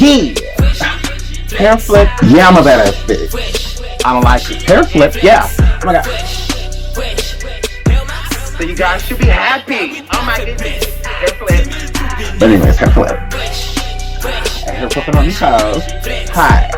Yeah. Hair flip. Yeah, I'm a badass bitch. I don't like it. Hair flip. Yeah. Oh my god. So you guys should be happy. Oh my goodness. Hair flip. But anyways, hair flip. And hair flipping on your toes. Hi.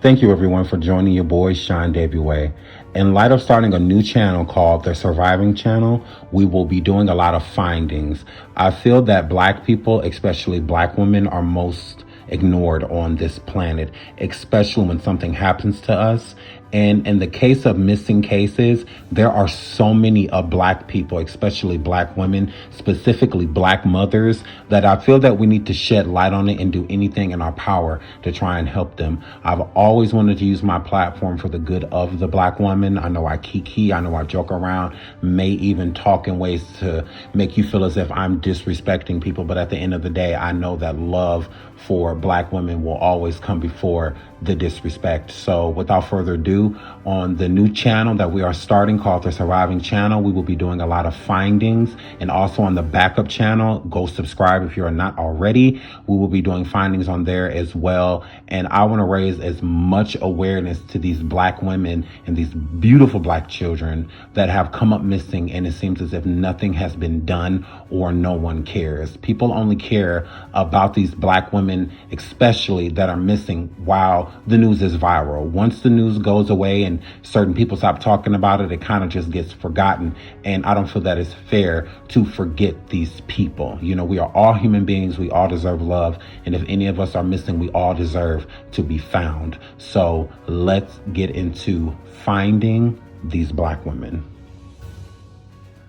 Thank you everyone for joining your boy SeanDavieWay. In light of starting a new channel called the Surviving Channel, we will be doing a lot of findings. I feel that Black people, especially Black women, are most ignored on this planet, especially when something happens to us. And in the case of missing cases, there are so many of Black people, especially Black women, specifically Black mothers, that I feel that we need to shed light on it and do anything in our power to try and help them. I've always wanted to use my platform for the good of the Black woman. I know I kiki, I know I joke around, may even talk in ways to make you feel as if I'm disrespecting people. But at the end of the day, I know that love for Black women will always come before the disrespect. So without further ado, on the new channel that we are starting called the Surviving Channel, we will be doing a lot of findings. And also on the backup channel, go subscribe if you are not already. We will be doing findings on there as well. And I want to raise as much awareness to these Black women and these beautiful Black children that have come up missing, and it seems as if nothing has been done or no one cares. People only care about these Black women, especially that are missing, while the news is viral. Once the news goes away and certain people stop talking about it, it kind of just gets forgotten. And I don't feel that it's fair to forget these people. You know, we are all human beings. We all deserve love. And if any of us are missing, we all deserve to be found. So let's get into finding these Black women.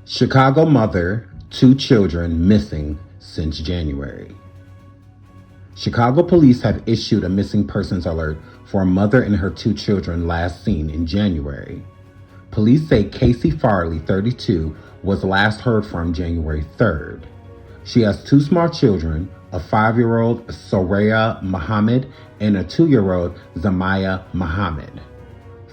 Chicago mother, 2 children missing since January. Chicago police have issued a missing persons alert for a mother and her 2 children last seen in January. Police say Casey Farley, 32, was last heard from January 3rd. She has 2 small children, a 5-year-old Zarya Muhammad and a 2-year-old Zamaya Muhammad.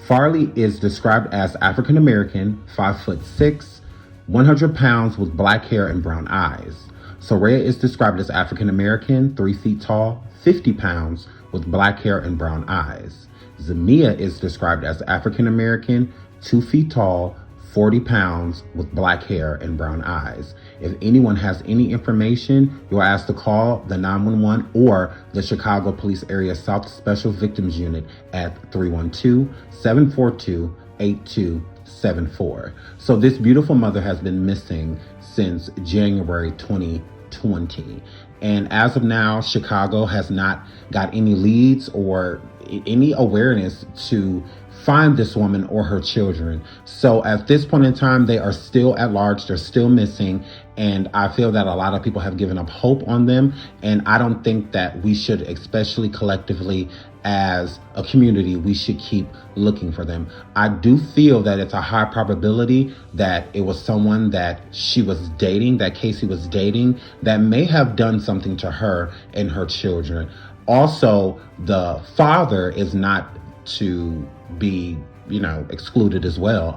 Farley is described as African American, 5'6", 100 pounds with black hair and brown eyes. Zarya is described as African American, 3 feet tall, 50 pounds, with black hair and brown eyes. Zamia is described as African American, 2 feet tall, 40 pounds, with black hair and brown eyes. If anyone has any information, you're asked to call the 911 or the Chicago Police Area South Special Victims Unit at 312-742-8274. So this beautiful mother has been missing since January 2020. And as of now, Chicago has not got any leads or any awareness to find this woman or her children. So at this point in time, they are still at large. They're still missing. And I feel that a lot of people have given up hope on them. And I don't think that we should, especially collectively as a community, we should keep looking for them. I do feel that it's a high probability that it was someone that she was dating, that Casey was dating, that may have done something to her and her children. Also, the father is not to be, excluded as well.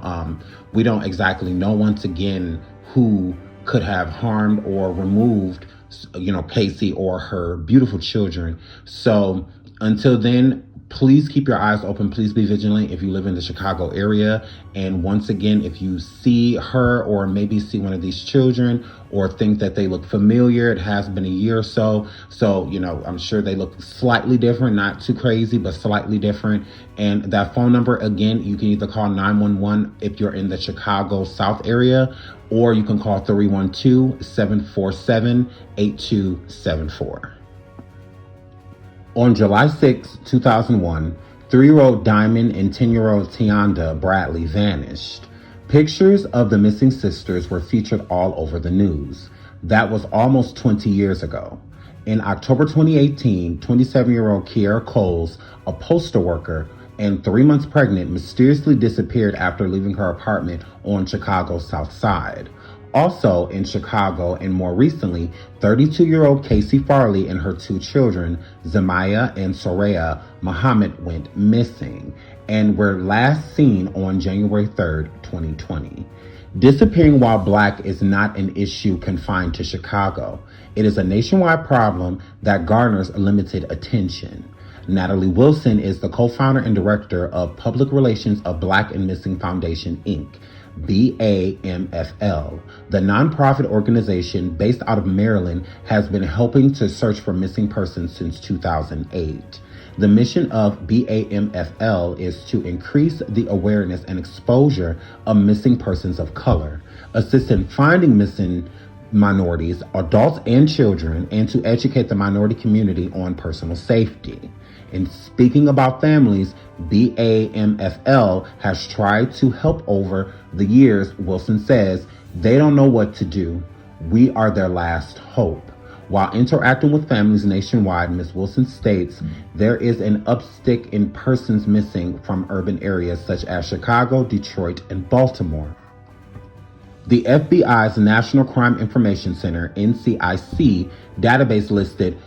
We don't exactly know, once again, who could have harmed or removed, Casey or her beautiful children. So Until then, please keep your eyes open. Please be vigilant if you live in the Chicago area. And once again, if you see her or maybe see one of these children or think that they look familiar, it has been a year or so. So, I'm sure they look slightly different, not too crazy, but slightly different. And that phone number, again, you can either call 911 if you're in the Chicago South area, or you can call 312-747-8274. On July 6, 2001, 3-year-old Diamond and 10-year-old Tianda Bradley vanished. Pictures of the missing sisters were featured all over the news. That was almost 20 years ago. In October 2018, 27-year-old Kiera Coles, a postal worker and 3 months pregnant, mysteriously disappeared after leaving her apartment on Chicago's South Side. Also in Chicago, and more recently, 32-year-old Casey Farley and her 2 children, Zamaya and Soraya Muhammad, went missing and were last seen on January 3rd, 2020. Disappearing while Black is not an issue confined to Chicago. It is a nationwide problem that garners limited attention. Natalie Wilson is the co-founder and director of Public Relations of Black and Missing Foundation, Inc., BAMFL. The nonprofit organization based out of Maryland has been helping to search for missing persons since 2008. The mission of BAMFL is to increase the awareness and exposure of missing persons of color, assist in finding missing minorities, adults and children, and to educate the minority community on personal safety. In speaking about families, BAMFL has tried to help over the years. Wilson says, they don't know what to do. We are their last hope. While interacting with families nationwide, Ms. Wilson states there is an uptick in persons missing from urban areas such as Chicago, Detroit, and Baltimore. The FBI's National Crime Information Center, NCIC, database listed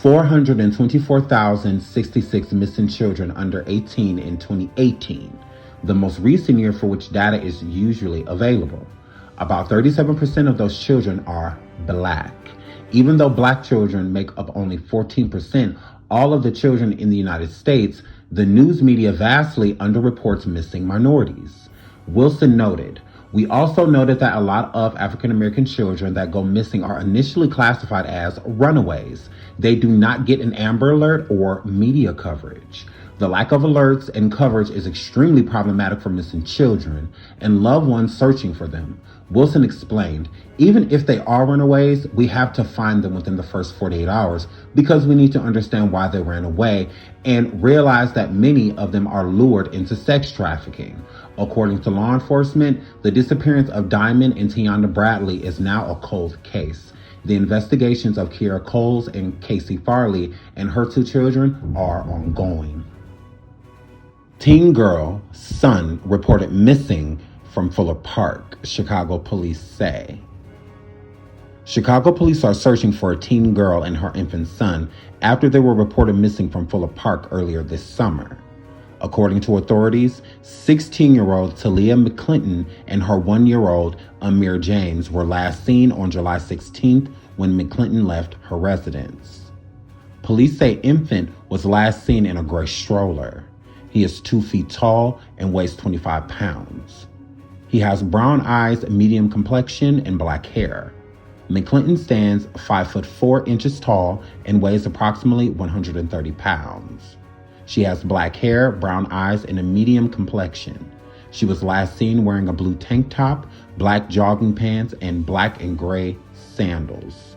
424,066 missing children under 18 in 2018, the most recent year for which data is usually available. About 37% of those children are Black. Even though Black children make up only 14% all of the children in the United States, the news media vastly underreports missing minorities. Wilson noted, we also noted that a lot of African American children that go missing are initially classified as runaways. They do not get an Amber Alert or media coverage. The lack of alerts and coverage is extremely problematic for missing children and loved ones searching for them. Wilson explained, even if they are runaways, we have to find them within the first 48 hours because we need to understand why they ran away and realize that many of them are lured into sex trafficking. According to law enforcement, the disappearance of Diamond and Tianda Bradley is now a cold case. The investigations of Kiera Coles and Casey Farley and her 2 children are ongoing. Teen girl son reported missing from Fuller Park, Chicago police say. Chicago police are searching for a teen girl and her infant son after they were reported missing from Fuller Park earlier this summer. According to authorities, 16-year-old Talia McClinton and her 1-year-old Amir James were last seen on July 16th when McClinton left her residence. Police say infant was last seen in a gray stroller. He is 2 feet tall and weighs 25 pounds. He has brown eyes, medium complexion, and black hair. McClinton stands 5'4" tall and weighs approximately 130 pounds. She has black hair, brown eyes, and a medium complexion. She was last seen wearing a blue tank top, black jogging pants, and black and gray sandals.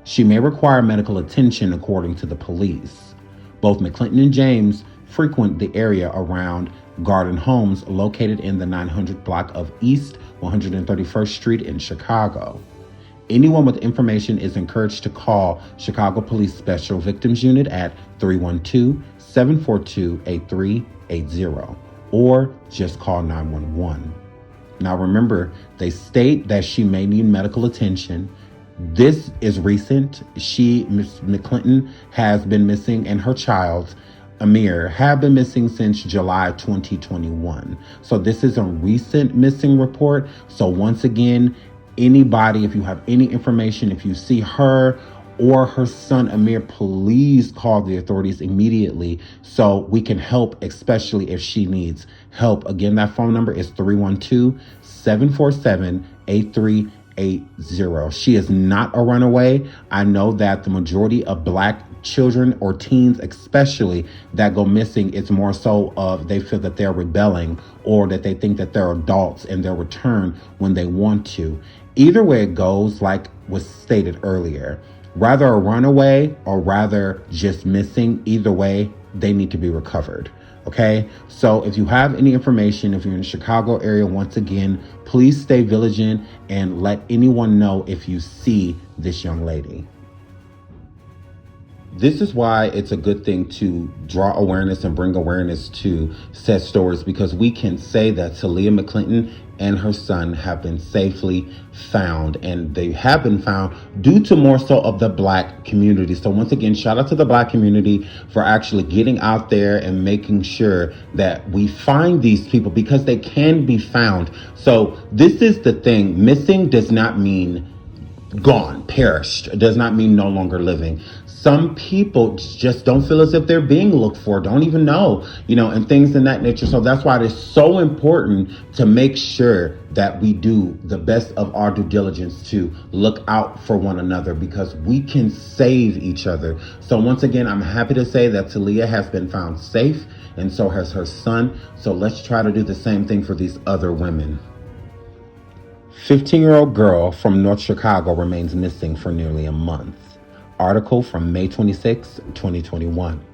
She may require medical attention according to the police. Both McClinton and James frequent the area around Garden Homes located in the 900 block of East 131st Street in Chicago. Anyone with information is encouraged to call Chicago Police Special Victims Unit at 312-742-8380 or just call 911. Now remember, they state that she may need medical attention. This is recent. Ms. McClinton, has been missing, and her child, Amir, have been missing since July 2021. So this is a recent missing report. So once again, anybody, if you have any information, if you see her or her son Amir, please call the authorities immediately so we can help, especially if she needs help. Again, that phone number is 312-747-8380. She is not a runaway. I know that the majority of Black children or teens especially that go missing, it's more so of they feel that they're rebelling or that they think that they're adults and they'll return when they want to. Either way it goes, like was stated earlier, rather a runaway or rather just missing, either way, they need to be recovered. Okay, so if you have any information, if you're in the Chicago area, once again, please stay vigilant and let anyone know if you see this young lady. This is why it's a good thing to draw awareness and bring awareness to said stories, because we can say that Talia McClinton and her son have been safely found, and they have been found due to more so of the Black community. So once again, shout out to the Black community for actually getting out there and making sure that we find these people, because they can be found. So this is the thing. Missing does not mean gone, perished. It does not mean no longer living. Some people just don't feel as if they're being looked for, don't even know, and things in that nature. So that's why it is so important to make sure that we do the best of our due diligence to look out for one another, because we can save each other. So once again, I'm happy to say that Talia has been found safe, and so has her son. So let's try to do the same thing for these other women. 15-year-old girl from North Chicago remains missing for nearly a month. Article from May 26, 2021.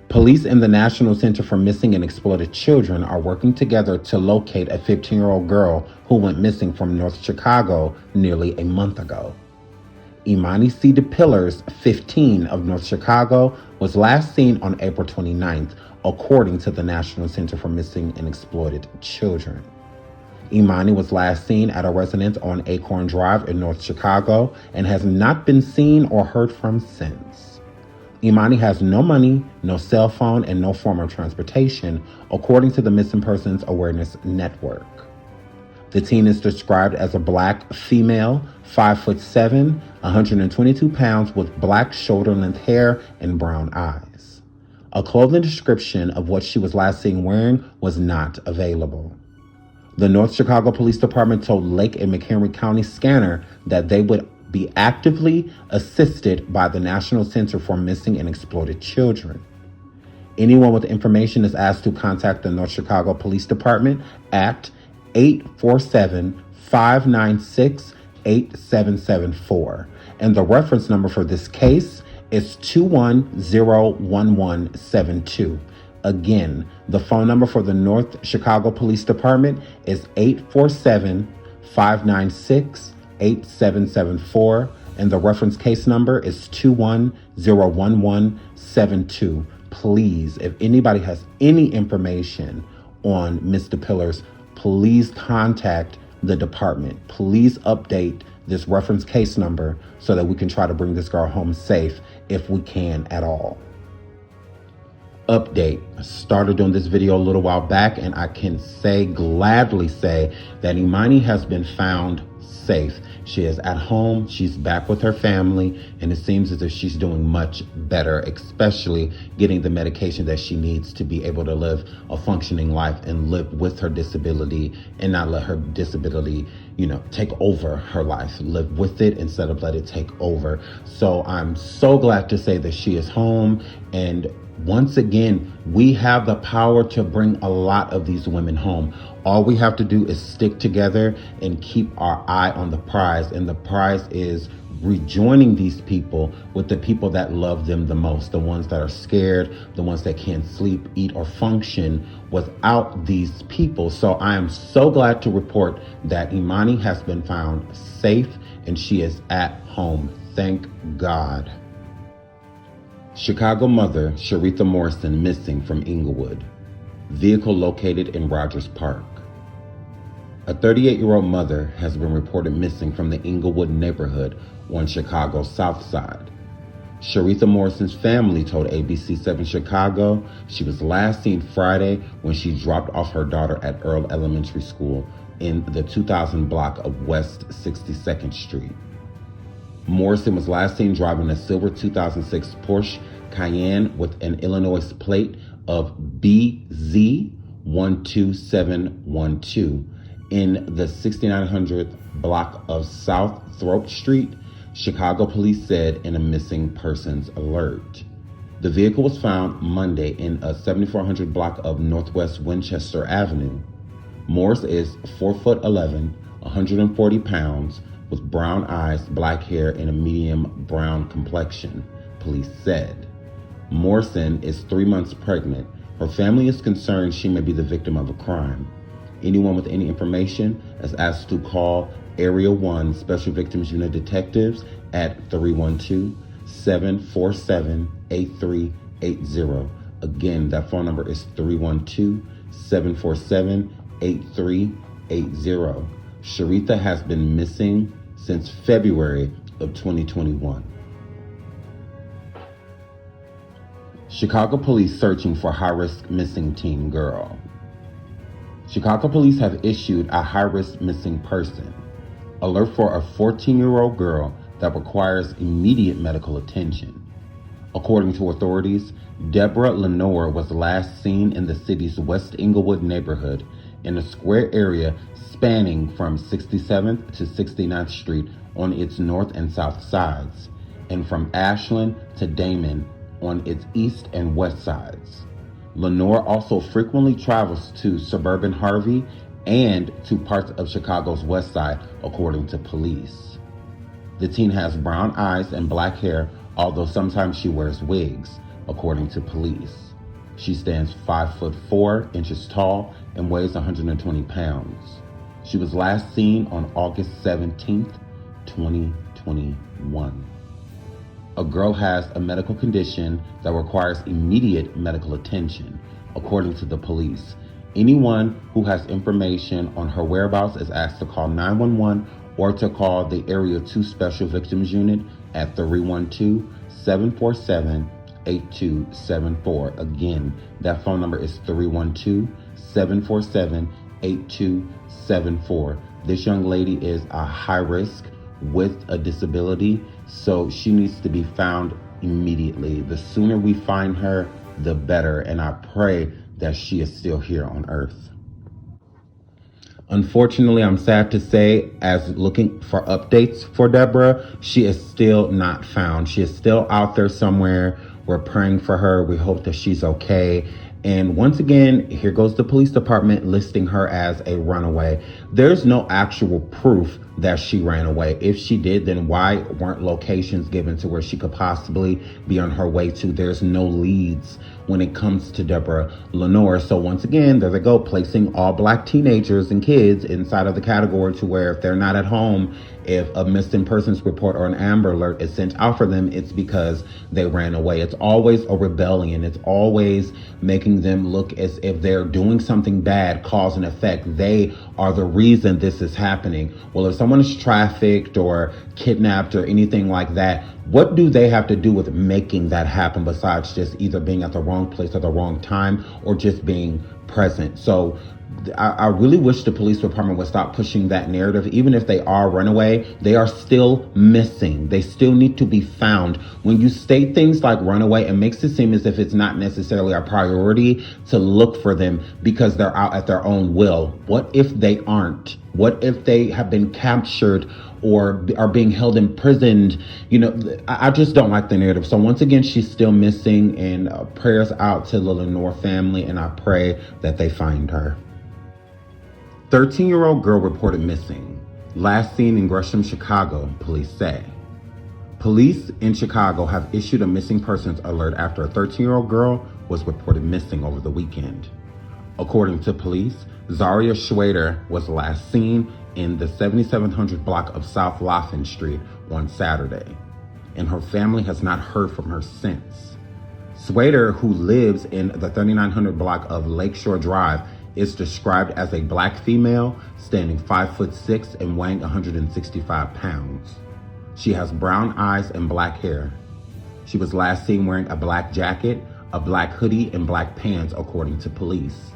Police and the National Center for Missing and Exploited Children are working together to locate a 15-year-old girl who went missing from North Chicago nearly a month ago. Imani C. DePillars, 15, of North Chicago, was last seen on April 29th, according to the National Center for Missing and Exploited Children. Imani was last seen at a residence on Acorn Drive in North Chicago and has not been seen or heard from since. Imani has no money, no cell phone, and no form of transportation, according to the Missing Persons Awareness Network. The teen is described as a Black female, 5'7", 122 pounds, with black shoulder-length hair and brown eyes. A clothing description of what she was last seen wearing was not available. The North Chicago Police Department told Lake and McHenry County Scanner that they would be actively assisted by the National Center for Missing and Exploited Children. Anyone with information is asked to contact the North Chicago Police Department at 847-596-8774. And the reference number for this case is 2101172. Again, the phone number for the North Chicago Police Department is 847-596-8774, and the reference case number is 2101172. Please, if anybody has any information on Ms. DePillars, please contact the department. Please update this reference case number so that we can try to bring this girl home safe if we can at all. Update. I started doing this video a little while back, and I can gladly say that Imani has been found safe. She is at home, she's back with her family, and it seems as if she's doing much better, especially getting the medication that she needs to be able to live a functioning life and live with her disability and not let her disability, take over her life. Live with it instead of let it take over. So I'm so glad to say that she is home, and once again, we have the power to bring a lot of these women home. All we have to do is stick together and keep our eye on the prize. And the prize is rejoining these people with the people that love them the most, the ones that are scared, the ones that can't sleep, eat, or function without these people. So I am so glad to report that Imani has been found safe and she is at home. Thank God. Chicago mother Sharitha Morrison missing from Inglewood. Vehicle located in Rogers Park. A 38-year-old mother has been reported missing from the Inglewood neighborhood on Chicago's South Side. Sharitha Morrison's family told ABC7 Chicago she was last seen Friday when she dropped off her daughter at Earl Elementary School in the 2000 block of West 62nd Street. Morrison was last seen driving a silver 2006 Porsche Cayenne with an Illinois plate of BZ12712 in the 6900th block of South Throat Street, Chicago police said in a missing persons alert. The vehicle was found Monday in a 7400 block of Northwest Winchester Avenue. Morris is 4'11", 140 pounds, with brown eyes, black hair, and a medium brown complexion, police said. Morrison is 3 months pregnant. Her family is concerned she may be the victim of a crime. Anyone with any information is asked to call Area 1 Special Victims Unit detectives at 312-747-8380. Again, that phone number is 312-747-8380. Sharitha has been missing since February of 2021. Chicago police searching for high-risk missing teen girl. Chicago police have issued a high-risk missing person alert for a 14-year-old girl that requires immediate medical attention. According to authorities, Deborah Lenore was last seen in the city's West Englewood neighborhood in a square area spanning from 67th to 69th Street on its north and south sides, and from Ashland to Damon on its east and west sides. Lenore also frequently travels to suburban Harvey and to parts of Chicago's west side, according to police. The teen has brown eyes and black hair, although sometimes she wears wigs, according to police. She stands 5'4" tall and weighs 120 pounds. She was last seen on August 17th, 2021. A girl has a medical condition that requires immediate medical attention, according to the police. Anyone who has information on her whereabouts is asked to call 911 or to call the Area 2 Special Victims Unit at 312-747-8274. Again, that phone number is 312-747-8274. This young lady is a high risk with a disability, so she needs to be found immediately. The sooner we find her, the better, and I pray that she is still here on earth. Unfortunately, I'm sad to say, as looking for updates for Deborah, she is still not found. She is still out there somewhere. We're praying for her. We hope that she's okay. And once again, here goes the police department listing her as a runaway. There's no actual proof that she ran away. If she did, then why weren't locations given to where she could possibly be on her way to? There's no leads when it comes to Deborah Lenore. So once again, there they go, placing all Black teenagers and kids inside of the category to where if they're not at home, if a missing persons report or an Amber Alert is sent out for them, it's because they ran away. It's always a rebellion. It's always making them look as if they're doing something bad, cause and effect. They are the reason this is happening. Well, if someone is trafficked or kidnapped or anything like that, what do they have to do with making that happen besides just either being at the wrong place at the wrong time or just being present? So I really wish the police department would stop pushing that narrative. Even if they are runaway, they are still missing. They still need to be found. When you state things like runaway, it makes it seem as if it's not necessarily a priority to look for them because they're out at their own will. What if they aren't? What if they have been captured or are being held imprisoned? You know, I just don't like the narrative. So once again, she's still missing, and prayers out to the Lenore family, and I pray that they find her. 13-year-old girl reported missing. Last seen in Gresham, Chicago, police say. Police in Chicago have issued a missing persons alert after a 13-year-old girl was reported missing over the weekend. According to police, Zarya Schweiter was last seen in the 7700 block of South Laughlin Street on Saturday, and her family has not heard from her since. Schweiter, who lives in the 3900 block of Lakeshore Drive, is described as a Black female, standing 5'6" and weighing 165 pounds. She has brown eyes and black hair. She was last seen wearing a black jacket, a black hoodie, and black pants, according to police.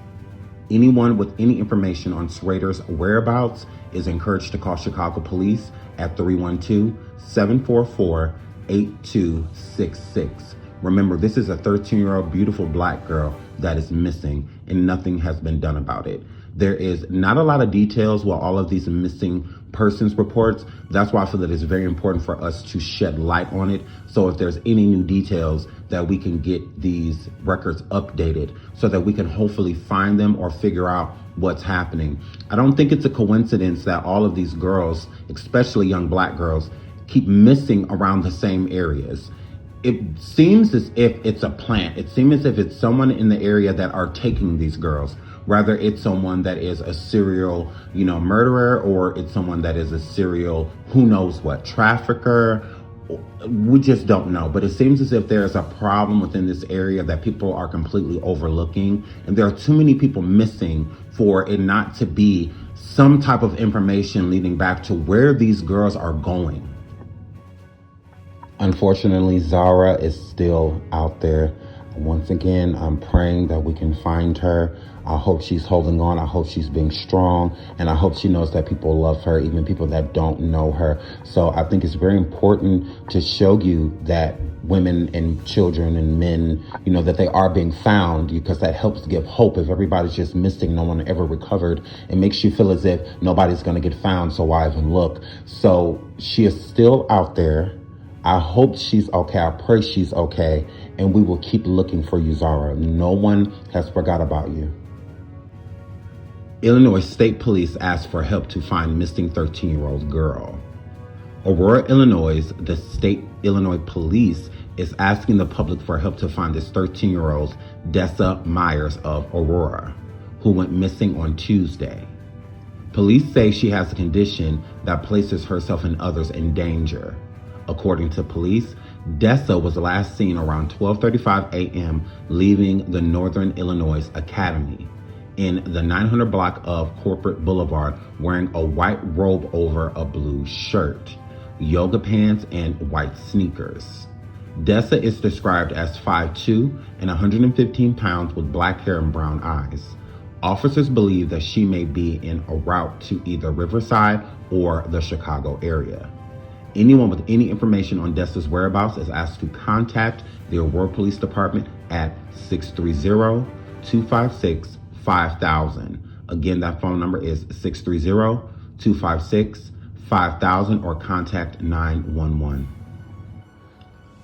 Anyone with any information on Schweiter's whereabouts is encouraged to call Chicago police at 312-744-8266. Remember, this is a 13-year-old beautiful black girl that is missing, and nothing has been done about it. There is not a lot of details with all of these missing persons reports. That's why I feel that it's very important for us to shed light on it. So if there's any new details, that we can get these records updated so that we can hopefully find them or figure out what's happening. I don't think it's a coincidence that all of these girls, especially young black girls, keep missing around the same areas. It seems as if it's a plant. It seems as if it's someone in the area that are taking these girls. Rather, it's someone that is a serial, murderer, or it's someone that is a serial, who knows what, trafficker. We just don't know. But it seems as if there's a problem within this area that people are completely overlooking. And there are too many people missing for it not to be some type of information leading back to where these girls are going. Unfortunately, Zara is still out there. Once again, I'm praying that we can find her. I hope she's holding on. I hope she's being strong. And I hope she knows that people love her, even people that don't know her. So I think it's very important to show you that women and children and men, that they are being found, because that helps give hope. If everybody's just missing, no one ever recovered, it makes you feel as if nobody's going to get found. So why even look? So she is still out there. I hope she's okay. I pray she's okay. And we will keep looking for you, Zara. No one has forgot about you. Illinois State Police asked for help to find missing 13-year-old girl. Aurora, Illinois, the State Illinois Police is asking the public for help to find this 13-year-old Desha Myers of Aurora, who went missing on Tuesday. Police say she has a condition that places herself and others in danger. According to police, Desha was last seen around 12:35 a.m. leaving the Northern Illinois Academy in the 900 block of Corporate Boulevard, wearing a white robe over a blue shirt, yoga pants, and white sneakers. Desha is described as 5'2" and 115 pounds with black hair and brown eyes. Officers believe that she may be en route to either Riverside or the Chicago area. Anyone with any information on Desha's whereabouts is asked to contact the Aurora Police Department at 630-256-5000. Again, that phone number is 630-256-5000, or contact 911.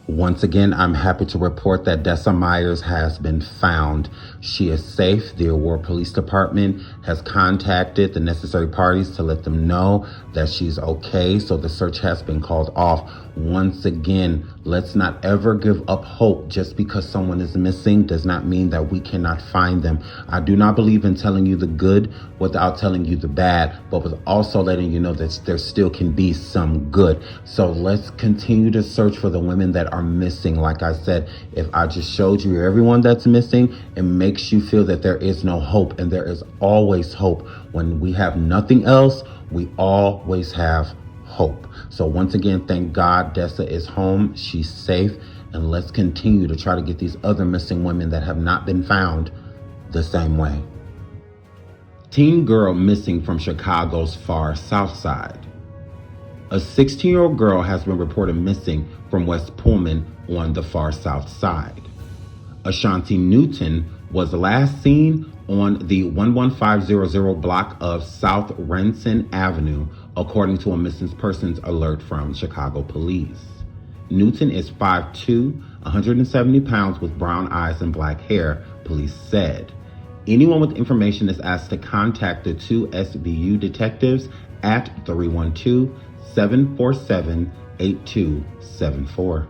Once again, I'm happy to report that Desha Myers has been found. She is safe. The Aurora Police Department has contacted the necessary parties to let them know that she's okay. So the search has been called off. Once again, let's not ever give up hope. Just because someone is missing does not mean that we cannot find them. I do not believe in telling you the good without telling you the bad, but with also letting you know that there still can be some good. So let's continue to search for the women that are missing. Like I said, if I just showed you everyone that's missing, it makes you feel that there is no hope, and there is always hope. When we have nothing else, we always have hope. So once again, thank God Desha is home. She's safe, and let's continue to try to get these other missing women that have not been found the same way. Teen girl missing from Chicago's far south side. A 16-year-old girl has been reported missing from West Pullman on the far south side. Ashanti Newton was last seen on the 11500 block of South Renson Avenue, according to a missing persons alert from Chicago police. Newton is 5'2", 170 pounds with brown eyes and black hair, police said. Anyone with information is asked to contact the 2 SVU detectives at 312-747-8274.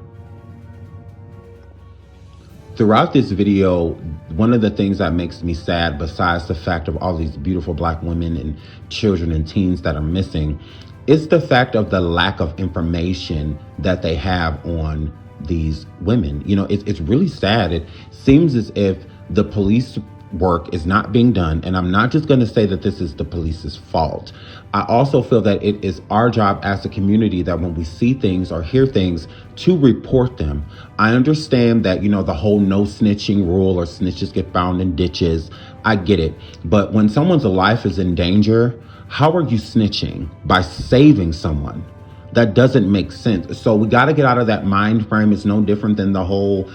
Throughout this video, one of the things that makes me sad, besides the fact of all these beautiful black women and children and teens that are missing, is the fact of the lack of information that they have on these women. It's really sad. It seems as if the police work is not being done. And I'm not just going to say that this is the police's fault. I also feel that it is our job as a community that when we see things or hear things, to report them. I understand that, the whole no snitching rule, or snitches get found in ditches. I get it. But when someone's life is in danger, how are you snitching? By saving someone. That doesn't make sense. So we got to get out of that mind frame. It's no different than the whole,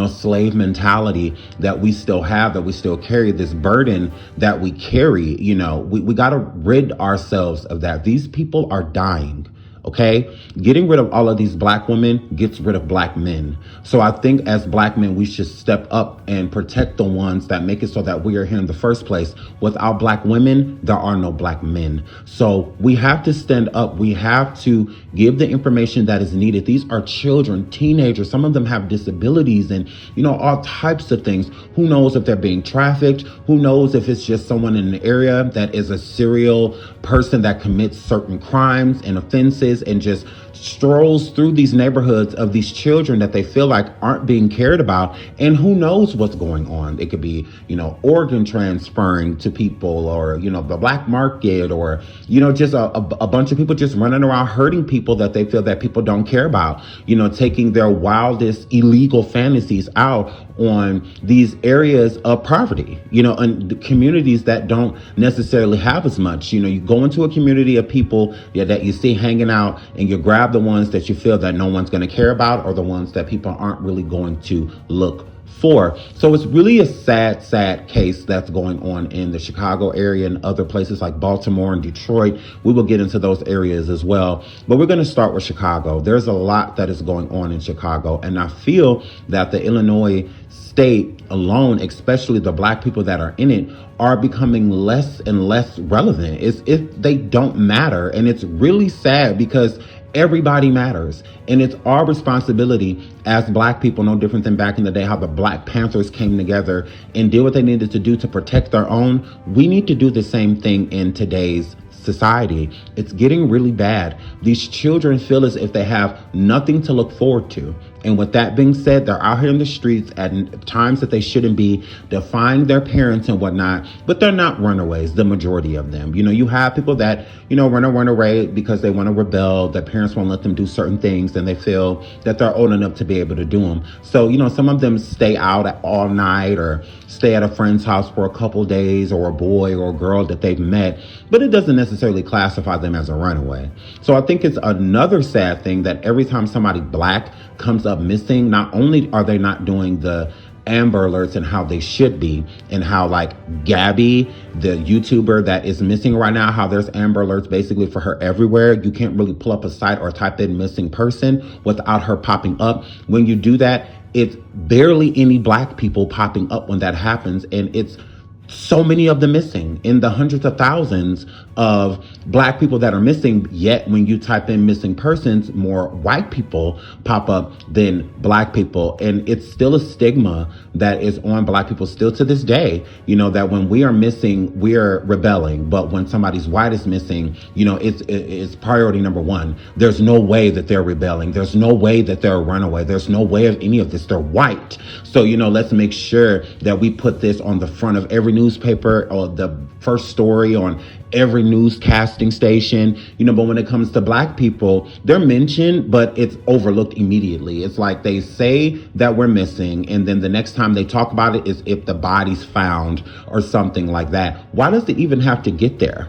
slave mentality that we still have, that we still carry, this burden that we carry. We got to rid ourselves of that. These people are dying. Okay, getting rid of all of these black women gets rid of black men. So I think as black men, we should step up and protect the ones that make it so that we are here in the first place. Without black women, there are no black men. So we have to stand up. We have to give the information that is needed. These are children, teenagers. Some of them have disabilities and, all types of things. Who knows if they're being trafficked? Who knows if it's just someone in an area that is a serial person that commits certain crimes and offenses and just strolls through these neighborhoods of these children that they feel like aren't being cared about. And who knows what's going on? It could be, organ transferring to people, or, the black market, or, just a bunch of people just running around hurting people that they feel that people don't care about, taking their wildest illegal fantasies out on these areas of poverty, and the communities that don't necessarily have as much. You go into a community of people that you see hanging out, and you grab the ones that you feel that no one's going to care about, or the ones that people aren't really going to look for. So it's really a sad, sad case that's going on in the Chicago area and other places like Baltimore and Detroit. We will get into those areas as well. But we're going to start with Chicago. There's a lot that is going on in Chicago. And I feel that the Illinois state alone, especially the black people that are in it, are becoming less and less relevant. It's if they don't matter. And it's really sad because everybody matters. And it's our responsibility as black people, no different than back in the day, how the Black Panthers came together and did what they needed to do to protect their own. We need to do the same thing in today's society. It's getting really bad. These children feel as if they have nothing to look forward to. And with that being said, they're out here in the streets at times that they shouldn't be, defying their parents and whatnot, but they're not runaways, the majority of them. You have people that, run away because they want to rebel. Their parents won't let them do certain things and they feel that they're old enough to be able to do them. So, some of them stay out all night or stay at a friend's house for a couple days, or a boy or a girl that they've met, but it doesn't necessarily classify them as a runaway. So I think it's another sad thing that every time somebody black comes up missing, not only are they not doing the Amber Alerts and how they should be, and how like Gabby, the YouTuber that is missing right now, how there's Amber Alerts basically for her everywhere. You can't really pull up a site or type in missing person without her popping up. When you do that, it's barely any black people popping up when that happens. And it's so many of them missing, in the hundreds of thousands of black people that are missing. Yet when you type in missing persons, more white people pop up than black people. And it's still a stigma that is on black people still to this day, that when we are missing, we are rebelling. But when somebody's white is missing, it's priority number one. There's no way that they're rebelling. There's no way that they're a runaway. There's no way of any of this. They're white. So, let's make sure that we put this on the front of every newspaper, or the first story on every newscasting station, but when it comes to black people, they're mentioned, but it's overlooked immediately. It's like they say that we're missing, and then the next time they talk about it is if the body's found or something like that. Why does it even have to get there?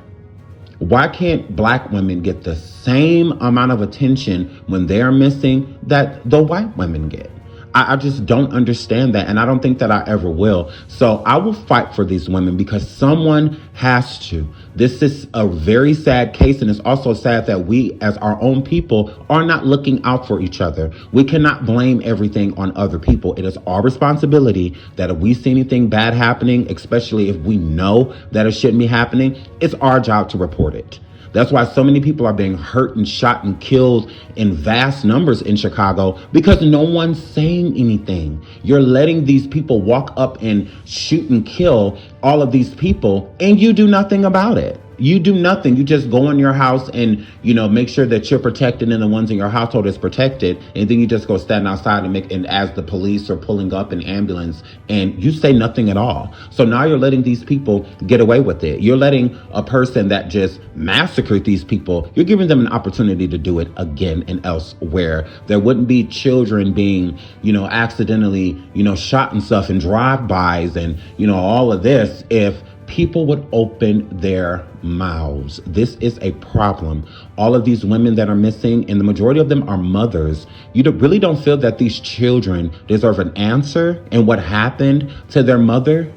Why can't black women get the same amount of attention when they're missing that the white women get? I just don't understand that. And I don't think that I ever will. So I will fight for these women because someone has to. This is a very sad case. And it's also sad that we as our own people are not looking out for each other. We cannot blame everything on other people. It is our responsibility that if we see anything bad happening, especially if we know that it shouldn't be happening, it's our job to report it. That's why so many people are being hurt and shot and killed in vast numbers in Chicago, because no one's saying anything. You're letting these people walk up and shoot and kill all of these people, and you do nothing about it. You do nothing. You just go in your house and, make sure that you're protected and the ones in your household is protected. And then you just go stand outside and as the police are pulling up an ambulance, and you say nothing at all. So now you're letting these people get away with it. You're letting a person that just massacred these people, you're giving them an opportunity to do it again and elsewhere. There wouldn't be children being, accidentally, shot and stuff and drive-bys and, all of this if people would open their mouths. This is a problem. All of these women that are missing, and the majority of them are mothers, really don't feel that these children deserve an answer and what happened to their mother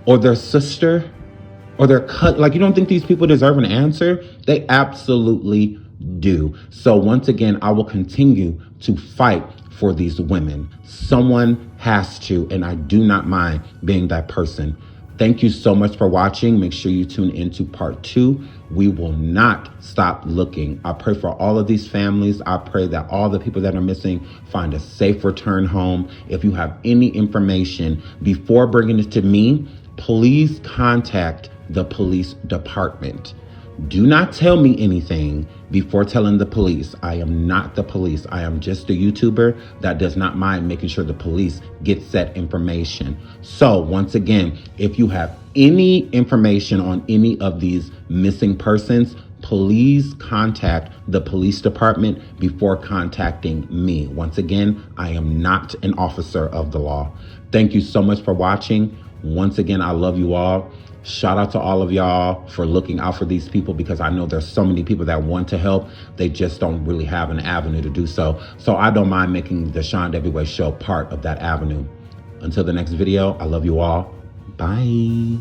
or their sister or their cut. Like, you don't think these people deserve an answer? They absolutely do. So once again, I will continue to fight for these women. Someone has to, and I do not mind being that person. Thank you so much for watching. Make sure you tune into part 2. We will not stop looking. I pray for all of these families. I pray that all the people that are missing find a safe return home. If you have any information before bringing it to me, please contact the police department. Do not tell me anything before telling the police. I am not the police. I am just a YouTuber that does not mind making sure the police gets that information. So once again, if you have any information on any of these missing persons, please contact the police department before contacting me. Once again, I am not an officer of the law. Thank you so much for watching. Once again, I love you all. Shout out to all of y'all for looking out for these people, because I know there's so many people that want to help. They just don't really have an avenue to do so. So I don't mind making the SeanDavieWay show part of that avenue. Until the next video, I love you all. Bye.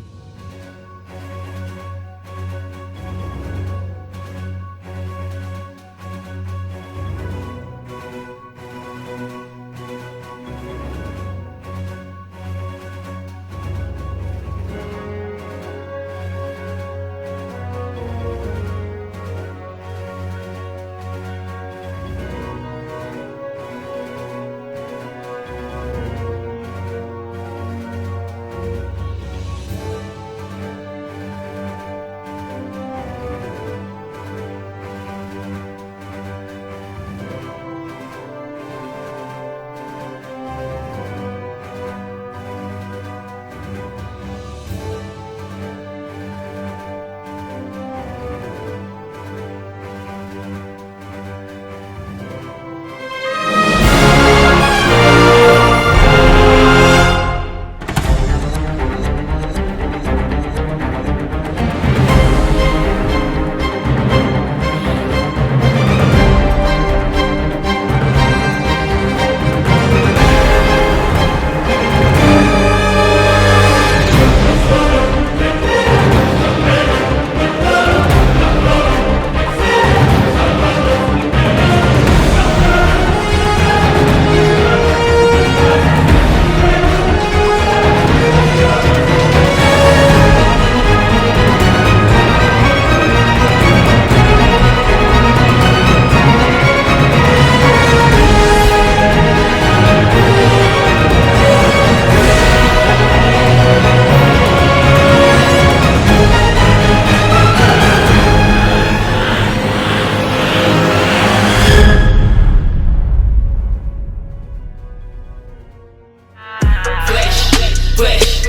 Flesh,